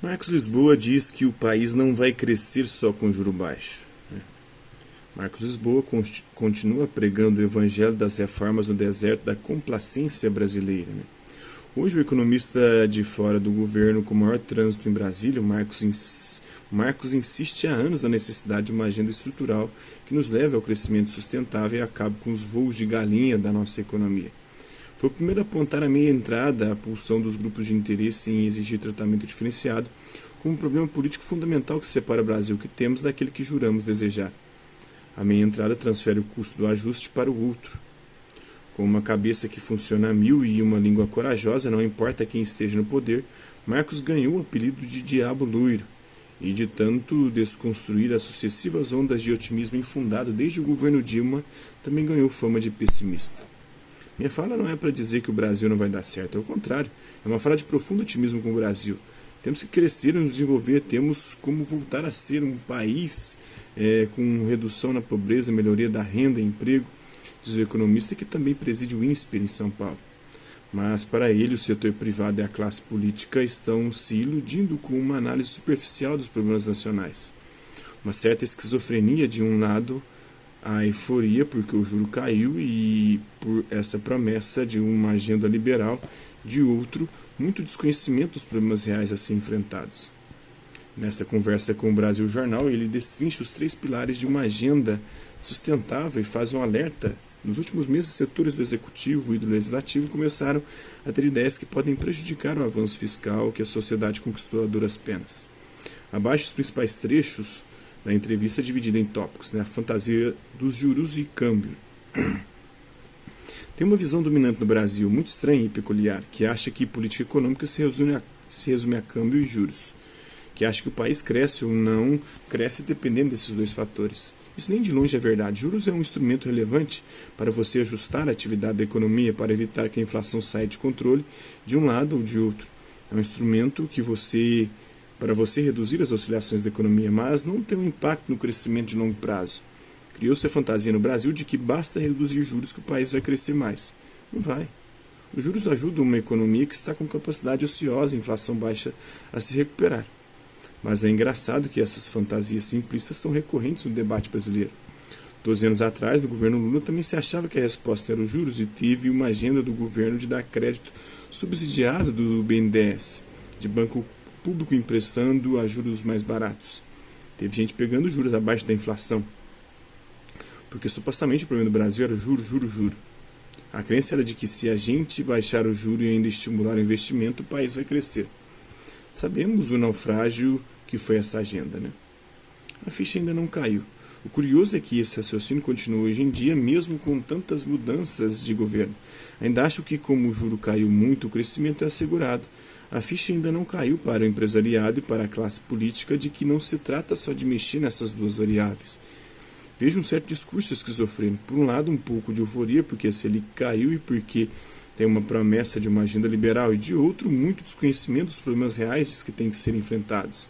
Marcos Lisboa diz que o país não vai crescer só com juro baixo. Marcos Lisboa continua pregando o evangelho das reformas no deserto da complacência brasileira. Hoje, o economista de fora do governo com maior trânsito em Brasília, Marcos insiste há anos na necessidade de uma agenda estrutural que nos leve ao crescimento sustentável e acabe com os voos de galinha da nossa economia. Foi o primeiro a apontar a meia entrada à pulsão dos grupos de interesse em exigir tratamento diferenciado como um problema político fundamental que separa o Brasil que temos daquele que juramos desejar. A meia entrada transfere o custo do ajuste para o outro. Com uma cabeça que funciona a mil e uma língua corajosa, não importa quem esteja no poder, Marcos ganhou o apelido de Diabo Loiro, e de tanto desconstruir as sucessivas ondas de otimismo infundado desde o governo Dilma, também ganhou fama de pessimista. Minha fala não é para dizer que o Brasil não vai dar certo, ao contrário, é uma fala de profundo otimismo com o Brasil. Temos que crescer e nos desenvolver, temos como voltar a ser um país com redução na pobreza, melhoria da renda e emprego, diz o economista que também preside o INSPER em São Paulo. Mas para ele o setor privado e a classe política estão se iludindo com uma análise superficial dos problemas nacionais. Uma certa esquizofrenia de um lado, a euforia porque o juro caiu e por essa promessa de uma agenda liberal, de outro, muito desconhecimento dos problemas reais a ser enfrentados. Nesta conversa com o Brasil Jornal, ele destrincha os 3 pilares de uma agenda sustentável e faz um alerta. Nos últimos meses, setores do Executivo e do Legislativo começaram a ter ideias que podem prejudicar o avanço fiscal que a sociedade conquistou a duras penas. Abaixo os principais trechos da entrevista dividida em tópicos, a fantasia dos juros e câmbio. Tem uma visão dominante no Brasil, muito estranha e peculiar, que acha que política econômica se resume a câmbio e juros, que acha que o país cresce ou não cresce dependendo desses 2 fatores. Isso nem de longe é verdade. Juros é um instrumento relevante para você ajustar a atividade da economia para evitar que a inflação saia de controle de um lado ou de outro. É um instrumento para você reduzir as oscilações da economia, mas não tem um impacto no crescimento de longo prazo. Criou-se a fantasia no Brasil de que basta reduzir juros que o país vai crescer mais. Não vai. Os juros ajudam uma economia que está com capacidade ociosa e inflação baixa a se recuperar. Mas é engraçado que essas fantasias simplistas são recorrentes no debate brasileiro. 12 anos atrás, no governo Lula, também se achava que a resposta era os juros e teve uma agenda do governo de dar crédito subsidiado do BNDES, de banco público emprestando a juros mais baratos. Teve gente pegando juros abaixo da inflação, porque supostamente o problema do Brasil era juro, juro, juro. A crença era de que se a gente baixar o juro e ainda estimular o investimento, o país vai crescer. Sabemos o naufrágio que foi essa agenda, A ficha ainda não caiu. O curioso é que esse raciocínio continua hoje em dia, mesmo com tantas mudanças de governo. Ainda acho que, como o juro caiu muito, o crescimento é assegurado. A ficha ainda não caiu para o empresariado e para a classe política de que não se trata só de mexer nessas 2 variáveis. Vejo um certo discurso esquizofrênico. Por um lado, um pouco de euforia, porque se ele caiu e porque tem uma promessa de uma agenda liberal, e de outro, muito desconhecimento dos problemas reais que têm que ser enfrentados.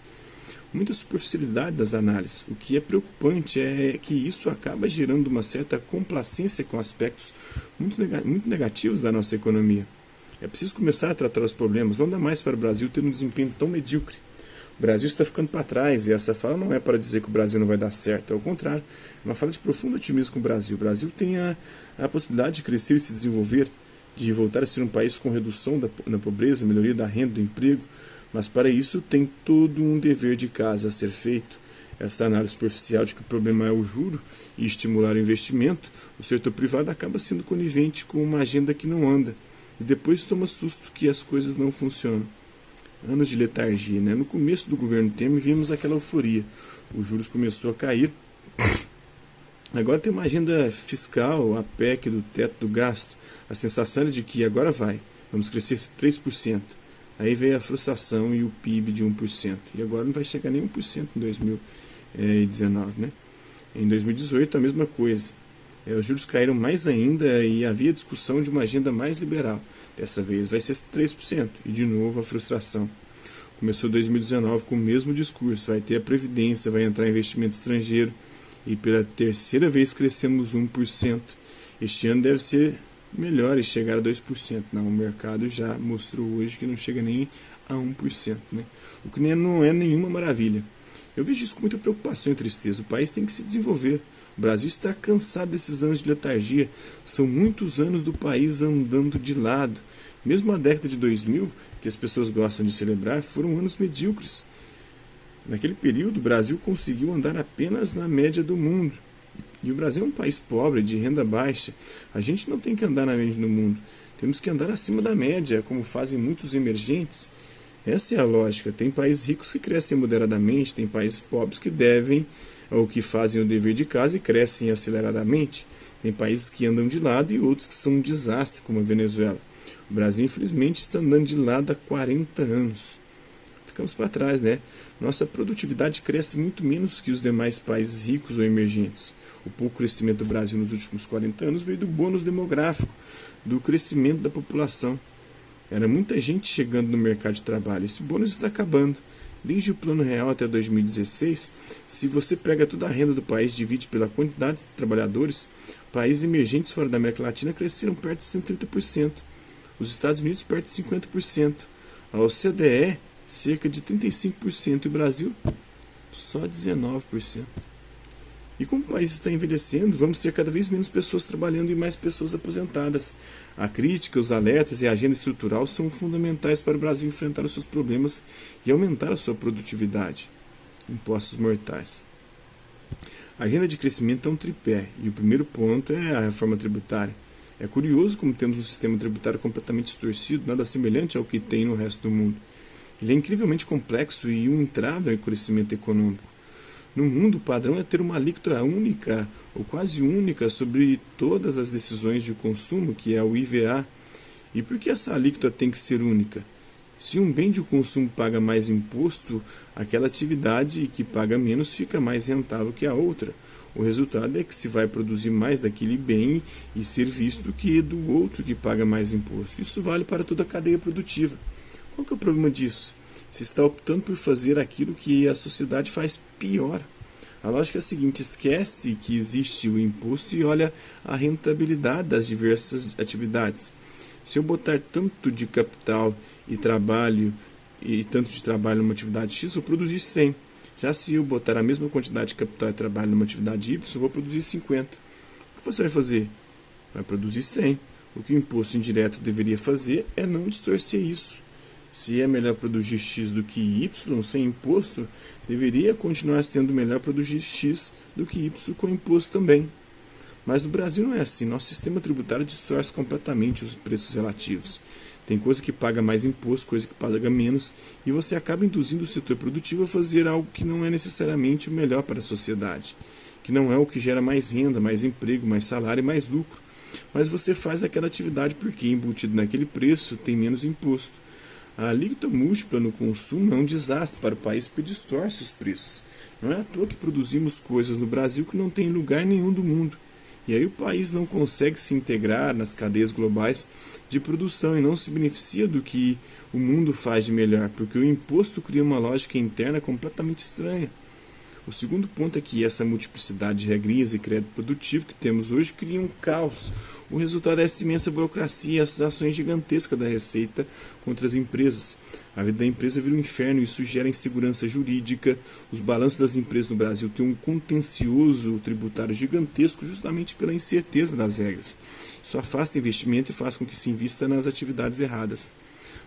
Muita superficialidade das análises. O que é preocupante é que isso acaba gerando uma certa complacência com aspectos muito negativos da nossa economia. É preciso começar a tratar os problemas, não dá mais para o Brasil ter um desempenho tão medíocre. O Brasil está ficando para trás e essa fala não é para dizer que o Brasil não vai dar certo, ao contrário, é uma fala de profundo otimismo com o Brasil. O Brasil tem a possibilidade de crescer e se desenvolver, de voltar a ser um país com redução da pobreza, melhoria da renda, do emprego, mas para isso tem todo um dever de casa a ser feito. Essa análise superficial de que o problema é o juro e estimular o investimento, o setor privado acaba sendo conivente com uma agenda que não anda, e depois toma susto que as coisas não funcionam. Anos de letargia, No começo do governo Temer vimos aquela euforia, os juros começou a cair. Agora tem uma agenda fiscal, a PEC do teto do gasto, a sensação é de que agora vamos crescer 3%. Aí veio a frustração e o PIB de 1%. E agora não vai chegar nem 1% em 2019, Em 2018 a mesma coisa. Os juros caíram mais ainda e havia discussão de uma agenda mais liberal. Dessa vez vai ser 3%. E de novo a frustração. Começou 2019 com o mesmo discurso. Vai ter a Previdência, vai entrar investimento estrangeiro. E pela 3ª vez crescemos 1%. Este ano deve ser melhor e chegar a 2%. Não, o mercado já mostrou hoje que não chega nem a 1%, né? O que não é nenhuma maravilha. Eu vejo isso com muita preocupação e tristeza. O país tem que se desenvolver. O Brasil está cansado desses anos de letargia. São muitos anos do país andando de lado. Mesmo a década de 2000, que as pessoas gostam de celebrar, foram anos medíocres. Naquele período, o Brasil conseguiu andar apenas na média do mundo. E o Brasil é um país pobre, de renda baixa. A gente não tem que andar na média do mundo. Temos que andar acima da média, como fazem muitos emergentes. Essa é a lógica. Tem países ricos que crescem moderadamente, tem países pobres que devem ou que fazem o dever de casa e crescem aceleradamente. Tem países que andam de lado e outros que são um desastre, como a Venezuela. O Brasil, infelizmente, está andando de lado há 40 anos. Ficamos para trás, né? Nossa produtividade cresce muito menos que os demais países ricos ou emergentes. O pouco crescimento do Brasil nos últimos 40 anos veio do bônus demográfico, do crescimento da população. Era muita gente chegando no mercado de trabalho. Esse bônus está acabando. Desde o Plano Real até 2016, se você pega toda a renda do país e divide pela quantidade de trabalhadores, países emergentes fora da América Latina cresceram perto de 130%. Os Estados Unidos perto de 50%. A OCDE cerca de 35% e o Brasil só 19%. E como o país está envelhecendo, vamos ter cada vez menos pessoas trabalhando e mais pessoas aposentadas. A crítica, os alertas e a agenda estrutural são fundamentais para o Brasil enfrentar os seus problemas e aumentar a sua produtividade. Impostos mortais. A agenda de crescimento é um tripé e o primeiro ponto é a reforma tributária. É curioso como temos um sistema tributário completamente distorcido, nada semelhante ao que tem no resto do mundo. Ele é incrivelmente complexo e um entrave ao crescimento econômico. No mundo, o padrão é ter uma alíquota única ou quase única sobre todas as decisões de consumo, que é o IVA. E por que essa alíquota tem que ser única? Se um bem de consumo paga mais imposto, aquela atividade que paga menos fica mais rentável que a outra. O resultado é que se vai produzir mais daquele bem e serviço do que do outro que paga mais imposto. Isso vale para toda a cadeia produtiva. Qual que é o problema disso? Se está optando por fazer aquilo que a sociedade faz pior. A lógica é a seguinte: esquece que existe o imposto e olha a rentabilidade das diversas atividades. Se eu botar tanto de capital e trabalho e tanto de trabalho numa atividade X, eu vou produzir 100. Já se eu botar a mesma quantidade de capital e trabalho numa atividade Y, eu vou produzir 50. O que você vai fazer? Vai produzir 100. O que o imposto indireto deveria fazer é não distorcer isso. Se é melhor produzir X do que Y sem imposto, deveria continuar sendo melhor produzir X do que Y com imposto também. Mas no Brasil não é assim. Nosso sistema tributário distorce completamente os preços relativos. Tem coisa que paga mais imposto, coisa que paga menos, e você acaba induzindo o setor produtivo a fazer algo que não é necessariamente o melhor para a sociedade, que não é o que gera mais renda, mais emprego, mais salário e mais lucro. Mas você faz aquela atividade porque embutido naquele preço tem menos imposto. A alíquota múltipla no consumo é um desastre para o país porque distorce os preços. Não é à toa que produzimos coisas no Brasil que não tem em lugar nenhum do mundo. E aí o país não consegue se integrar nas cadeias globais de produção e não se beneficia do que o mundo faz de melhor, porque o imposto cria uma lógica interna completamente estranha. O segundo ponto é que essa multiplicidade de regrinhas e crédito produtivo que temos hoje cria um caos. O resultado é essa imensa burocracia e essas ações gigantescas da Receita contra as empresas. A vida da empresa vira um inferno e isso gera insegurança jurídica. Os balanços das empresas no Brasil têm um contencioso tributário gigantesco justamente pela incerteza das regras. Isso afasta investimento e faz com que se invista nas atividades erradas.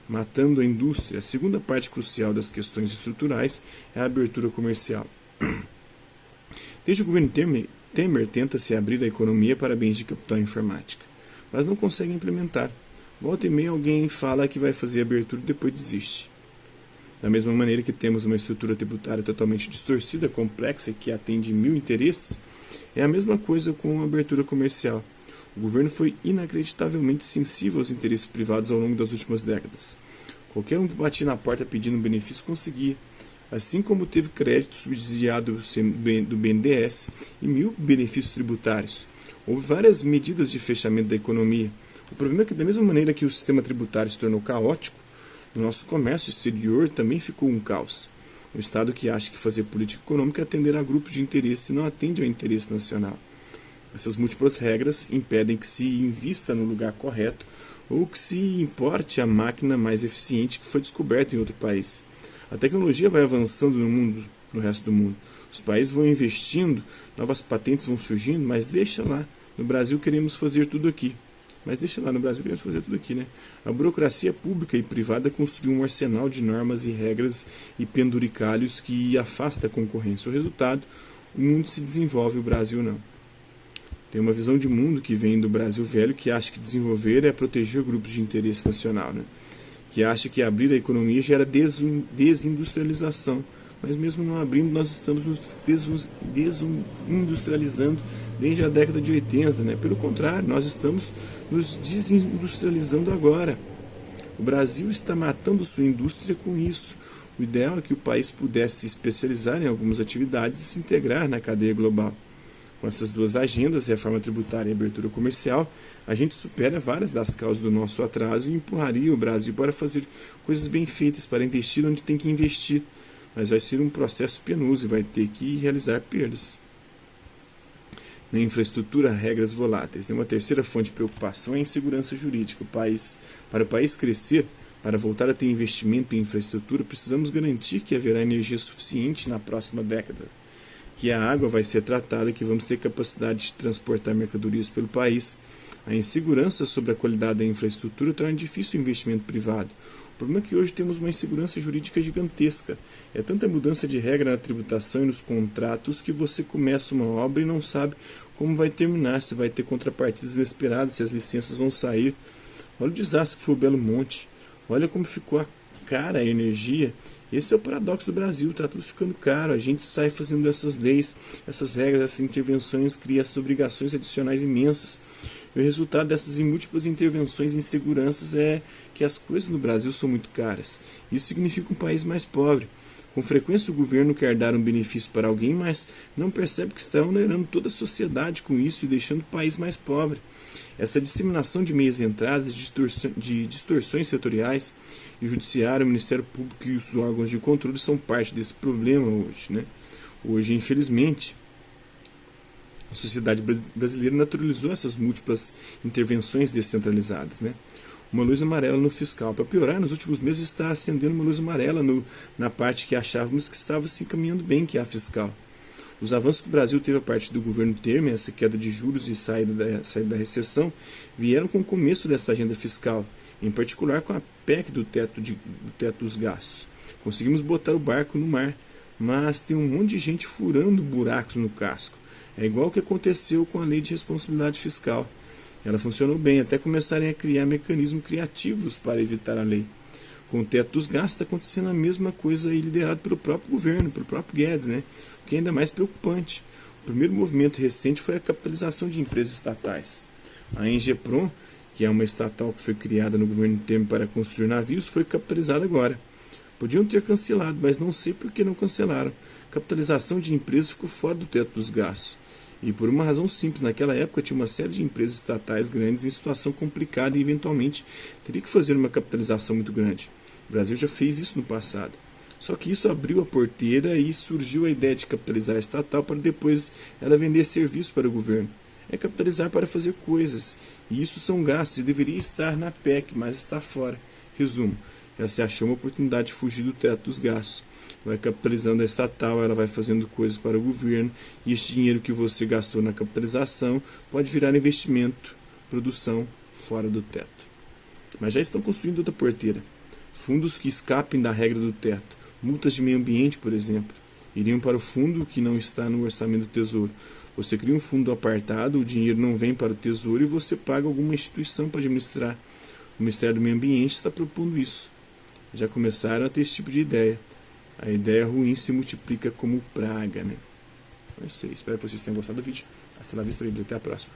Matando a indústria, a segunda parte crucial das questões estruturais é a abertura comercial. Desde o governo Temer tenta se abrir a economia para bens de capital e informática, mas não consegue implementar. Volta e meia alguém fala que vai fazer abertura e depois desiste. Da mesma maneira que temos uma estrutura tributária totalmente distorcida, complexa e que atende 1000 interesses, é a mesma coisa com a abertura comercial. O governo foi inacreditavelmente sensível aos interesses privados ao longo das últimas décadas. Qualquer um que batia na porta pedindo um benefício conseguia. Assim como teve crédito subsidiado do BNDES e 1000 benefícios tributários. Houve várias medidas de fechamento da economia. O problema é que, da mesma maneira que o sistema tributário se tornou caótico, o nosso comércio exterior também ficou um caos. Um Estado que acha que fazer política econômica é atender a grupos de interesse e não atende ao interesse nacional. Essas múltiplas regras impedem que se invista no lugar correto ou que se importe a máquina mais eficiente que foi descoberta em outro país. A tecnologia vai avançando no resto do mundo. Os países vão investindo, novas patentes vão surgindo, mas deixa lá. No Brasil queremos fazer tudo aqui. Né? A burocracia pública e privada construiu um arsenal de normas e regras e penduricalhos que afasta a concorrência. O resultado, o mundo se desenvolve, o Brasil não. Tem uma visão de mundo que vem do Brasil velho que acha que desenvolver é proteger grupos de interesse nacional, né? Que acha que abrir a economia gera desindustrialização. Mas mesmo não abrindo, nós estamos nos desindustrializando desde a década de 80. Né? Pelo contrário, nós estamos nos desindustrializando agora. O Brasil está matando sua indústria com isso. O ideal é que o país pudesse se especializar em algumas atividades e se integrar na cadeia global. Com essas duas agendas, reforma tributária e abertura comercial, a gente supera várias das causas do nosso atraso e empurraria o Brasil para fazer coisas bem feitas, para investir onde tem que investir. Mas vai ser um processo penoso e vai ter que realizar perdas. Na infraestrutura, regras voláteis. Uma terceira fonte de preocupação é a insegurança jurídica. Para o país crescer, para voltar a ter investimento em infraestrutura, precisamos garantir que haverá energia suficiente na próxima década, que a água vai ser tratada, que vamos ter capacidade de transportar mercadorias pelo país. A insegurança sobre a qualidade da infraestrutura torna difícil o investimento privado. O problema é que hoje temos uma insegurança jurídica gigantesca. É tanta mudança de regra na tributação e nos contratos que você começa uma obra e não sabe como vai terminar, se vai ter contrapartidas inesperadas, se as licenças vão sair. Olha o desastre que foi o Belo Monte. Olha como ficou cara a energia. Esse é o paradoxo do Brasil, está tudo ficando caro, a gente sai fazendo essas leis, essas regras, essas intervenções, cria essas obrigações adicionais imensas. E o resultado dessas múltiplas intervenções e inseguranças é que as coisas no Brasil são muito caras. Isso significa um país mais pobre. Com frequência o governo quer dar um benefício para alguém, mas não percebe que está onerando toda a sociedade com isso e deixando o país mais pobre. Essa disseminação de meias entradas, de distorções setoriais, e o Judiciário, o Ministério Público e os órgãos de controle são parte desse problema hoje. Né? Hoje, infelizmente, a sociedade brasileira naturalizou essas múltiplas intervenções descentralizadas. Né? Uma luz amarela no fiscal. Para piorar, nos últimos meses está acendendo uma luz amarela na parte que achávamos que estava se encaminhando bem, que é a fiscal. Os avanços que o Brasil teve a partir do governo Temer, essa queda de juros e saída da recessão, vieram com o começo dessa agenda fiscal, em particular com a PEC do teto dos gastos. Conseguimos botar o barco no mar, mas tem um monte de gente furando buracos no casco. É igual o que aconteceu com a lei de responsabilidade fiscal. Ela funcionou bem, até começarem a criar mecanismos criativos para evitar a lei. Com o teto dos gastos está acontecendo a mesma coisa aí, liderado pelo próprio governo, pelo próprio Guedes, né? O que é ainda mais preocupante. O primeiro movimento recente foi a capitalização de empresas estatais. A Engeprom, que é uma estatal que foi criada no governo Temer para construir navios, foi capitalizada agora. Podiam ter cancelado, mas não sei por que não cancelaram. A capitalização de empresas ficou fora do teto dos gastos. E por uma razão simples, naquela época tinha uma série de empresas estatais grandes em situação complicada e eventualmente teria que fazer uma capitalização muito grande. O Brasil já fez isso no passado. Só que isso abriu a porteira e surgiu a ideia de capitalizar a estatal para depois ela vender serviço para o governo. É capitalizar para fazer coisas. E isso são gastos e deveria estar na PEC, mas está fora. Resumo, já se achou uma oportunidade de fugir do teto dos gastos. Vai capitalizando a estatal, ela vai fazendo coisas para o governo e esse dinheiro que você gastou na capitalização pode virar investimento, produção fora do teto. Mas já estão construindo outra porteira. Fundos que escapem da regra do teto, multas de meio ambiente, por exemplo, iriam para o fundo que não está no orçamento do Tesouro. Você cria um fundo apartado, o dinheiro não vem para o Tesouro e você paga alguma instituição para administrar. O Ministério do Meio Ambiente está propondo isso. Já começaram a ter esse tipo de ideia. A ideia ruim se multiplica como praga. Né? É isso aí. Espero que vocês tenham gostado do vídeo. Hasta la vista, até a próxima.